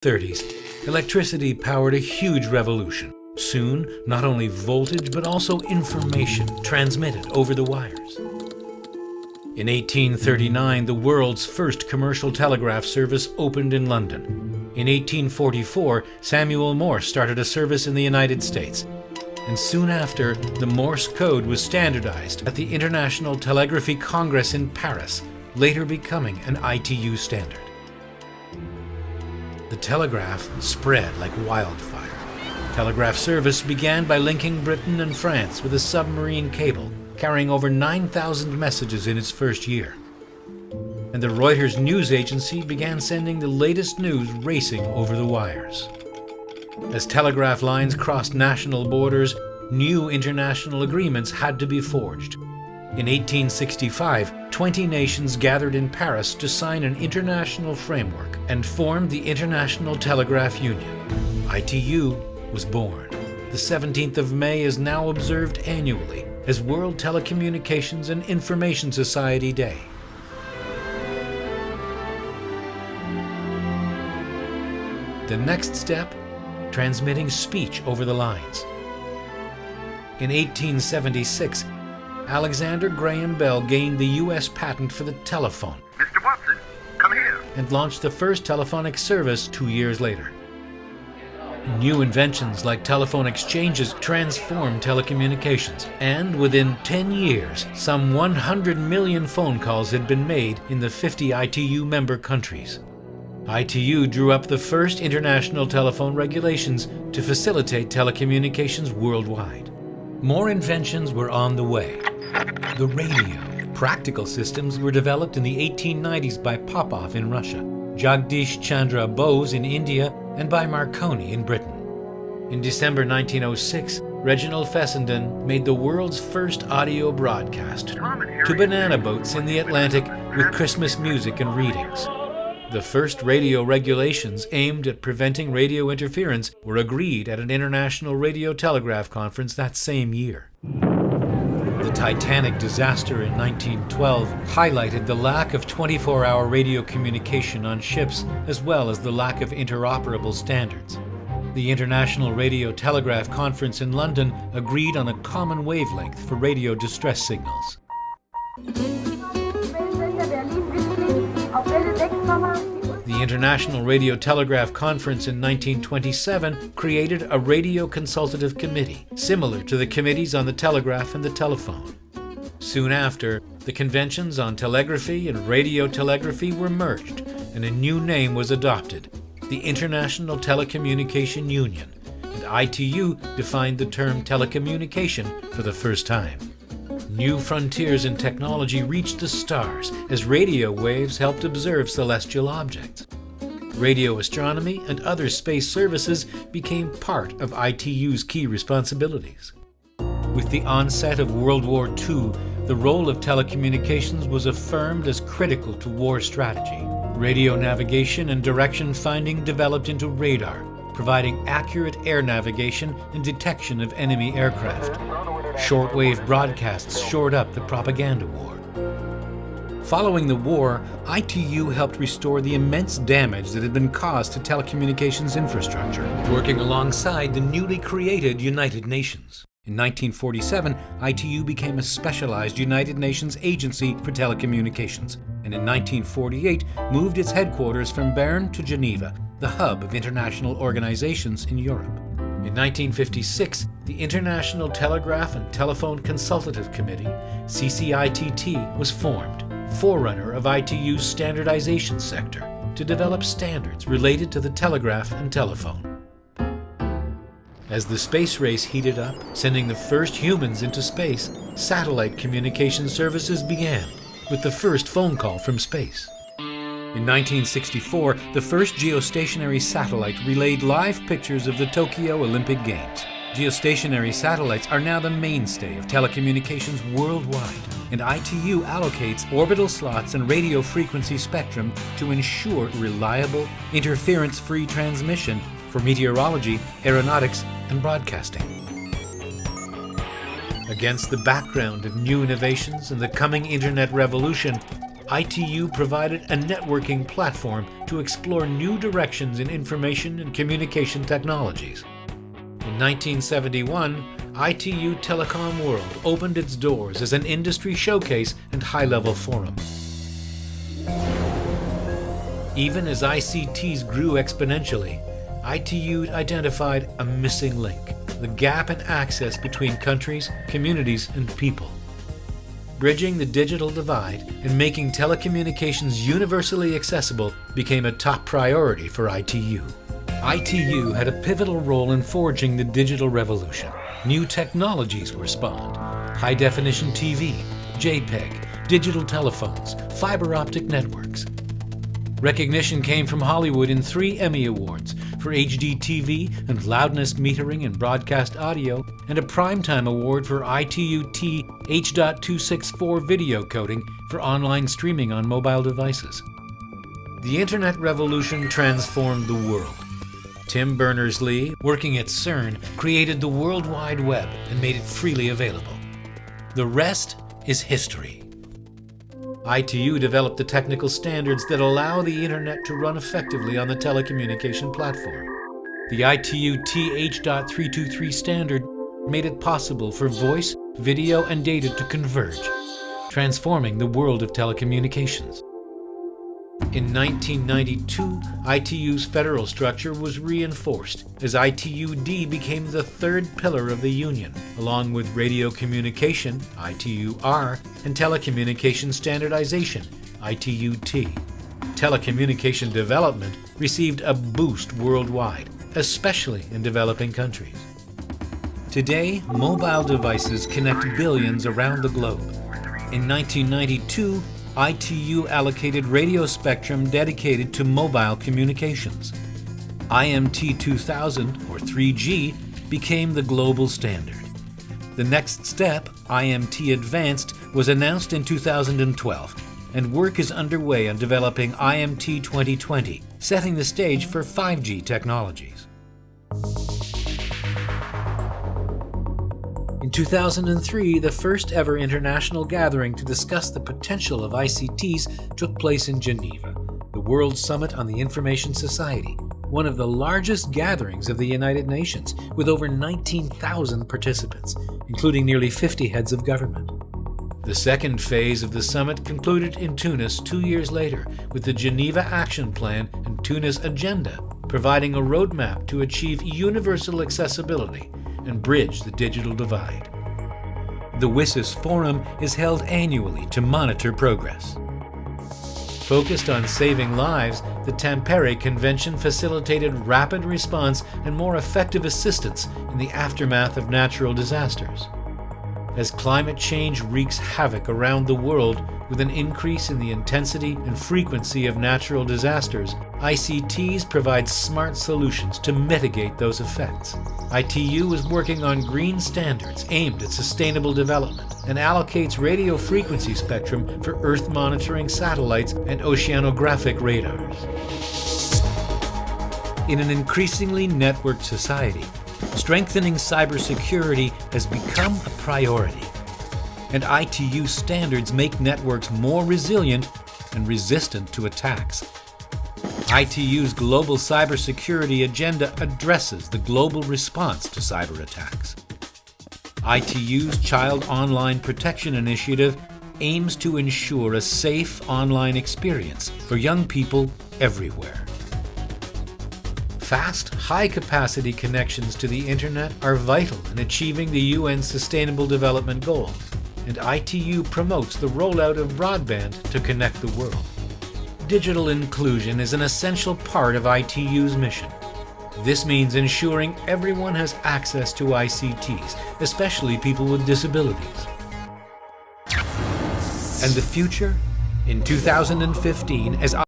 1930s, electricity powered a huge revolution. Soon, not only voltage but also information transmitted over the wires. In 1839, the world's first commercial telegraph service opened in London. In 1844, Samuel Morse started a service in the United States. And soon after, the Morse code was standardized at the International Telegraphy Congress in Paris, later becoming an ITU standard. The telegraph spread like wildfire. Telegraph service began by linking Britain and France with a submarine cable, carrying over 9,000 messages in its first year. And the Reuters news agency began sending the latest news racing over the wires. As telegraph lines crossed national borders, new international agreements had to be forged. In 1865, 20 nations gathered in Paris to sign an international framework and formed the International Telegraph Union. ITU was born. The 17th of May is now observed annually as World Telecommunications and Information Society Day. The next step, transmitting speech over the lines. In 1876, Alexander Graham Bell gained the U.S. patent for the telephone. Mr. Watson, come here. And launched the first telephonic service 2 years later. New inventions like telephone exchanges transformed telecommunications, and within 10 years, some 100 million phone calls had been made in the 50 ITU member countries. ITU drew up the first international telephone regulations to facilitate telecommunications worldwide. More inventions were on the way. The radio. Practical systems were developed in the 1890s by Popov in Russia, Jagdish Chandra Bose in India, and by Marconi in Britain. In December 1906, Reginald Fessenden made the world's first audio broadcast to banana boats in the Atlantic with Christmas music and readings. The first radio regulations aimed at preventing radio interference were agreed at an international radio telegraph conference that same year. The Titanic disaster in 1912 highlighted the lack of 24-hour radio communication on ships, as well as the lack of interoperable standards. The International Radio Telegraph Conference in London agreed on a common wavelength for radio distress signals. The International Radio Telegraph Conference in 1927 created a radio consultative committee, similar to the committees on the telegraph and the telephone. Soon after, the conventions on telegraphy and radio telegraphy were merged, and a new name was adopted, the International Telecommunication Union, and ITU defined the term telecommunication for the first time. New frontiers in technology reached the stars as radio waves helped observe celestial objects. Radio astronomy and other space services became part of ITU's key responsibilities. With the onset of World War II, the role of telecommunications was affirmed as critical to war strategy. Radio navigation and direction finding developed into radar, providing accurate air navigation and detection of enemy aircraft. Shortwave broadcasts shored up the propaganda war. Following the war, ITU helped restore the immense damage that had been caused to telecommunications infrastructure, working alongside the newly created United Nations. In 1947, ITU became a specialized United Nations agency for telecommunications, and in 1948 moved its headquarters from Bern to Geneva, the hub of international organizations in Europe. In 1956, the International Telegraph and Telephone Consultative Committee, CCITT, was formed, forerunner of ITU's standardization sector, to develop standards related to the telegraph and telephone. As the space race heated up, sending the first humans into space, satellite communication services began, with the first phone call from space. In 1964, the first geostationary satellite relayed live pictures of the Tokyo Olympic Games. Geostationary satellites are now the mainstay of telecommunications worldwide, and ITU allocates orbital slots and radio frequency spectrum to ensure reliable, interference-free transmission for meteorology, aeronautics, and broadcasting. Against the background of new innovations and the coming internet revolution, ITU provided a networking platform to explore new directions in information and communication technologies. In 1971, ITU Telecom World opened its doors as an industry showcase and high-level forum. Even as ICTs grew exponentially, ITU identified a missing link, the gap in access between countries, communities, and people. Bridging the digital divide and making telecommunications universally accessible became a top priority for ITU. ITU had a pivotal role in forging the digital revolution. New technologies were spawned: high-definition TV, JPEG, digital telephones, fiber optic networks. Recognition came from Hollywood in 3 Emmy Awards for HD TV and loudness metering in broadcast audio, and a Primetime Award for ITU-T H.264 video coding for online streaming on mobile devices. The Internet revolution transformed the world. Tim Berners-Lee, working at CERN, created the World Wide Web and made it freely available. The rest is history. ITU developed the technical standards that allow the Internet to run effectively on the telecommunication platform. The ITU-T H.323 standard made it possible for voice, video, and data to converge, transforming the world of telecommunications. In 1992, ITU's federal structure was reinforced as ITU-D became the 3rd pillar of the Union, along with radio communication, ITU-R, and telecommunication standardization, ITU-T. Telecommunication development received a boost worldwide, especially in developing countries. Today, mobile devices connect billions around the globe. In 1992, ITU allocated radio spectrum dedicated to mobile communications. IMT 2000, or 3G, became the global standard. The next step, IMT Advanced, was announced in 2012, and work is underway on developing IMT 2020, setting the stage for 5G technologies. In 2003, the first ever international gathering to discuss the potential of ICTs took place in Geneva, the World Summit on the Information Society, one of the largest gatherings of the United Nations, with over 19,000 participants, including nearly 50 heads of government. The second phase of the summit concluded in Tunis 2 years later with the Geneva Action Plan and Tunis Agenda, providing a roadmap to achieve universal accessibility and bridge the digital divide. The WSIS Forum is held annually to monitor progress. Focused on saving lives, the Tampere Convention facilitated rapid response and more effective assistance in the aftermath of natural disasters. As climate change wreaks havoc around the world with an increase in the intensity and frequency of natural disasters, ICTs provide smart solutions to mitigate those effects. ITU is working on green standards aimed at sustainable development and allocates radio frequency spectrum for Earth monitoring satellites and oceanographic radars. In an increasingly networked society, strengthening cybersecurity has become a priority, and ITU standards make networks more resilient and resistant to attacks. ITU's global cybersecurity agenda addresses the global response to cyber attacks. ITU's Child Online Protection Initiative aims to ensure a safe online experience for young people everywhere. Fast, high-capacity connections to the Internet are vital in achieving the UN's Sustainable Development Goals, and ITU promotes the rollout of broadband to connect the world. Digital inclusion is an essential part of ITU's mission. This means ensuring everyone has access to ICTs, especially people with disabilities. And the future? In 2015, as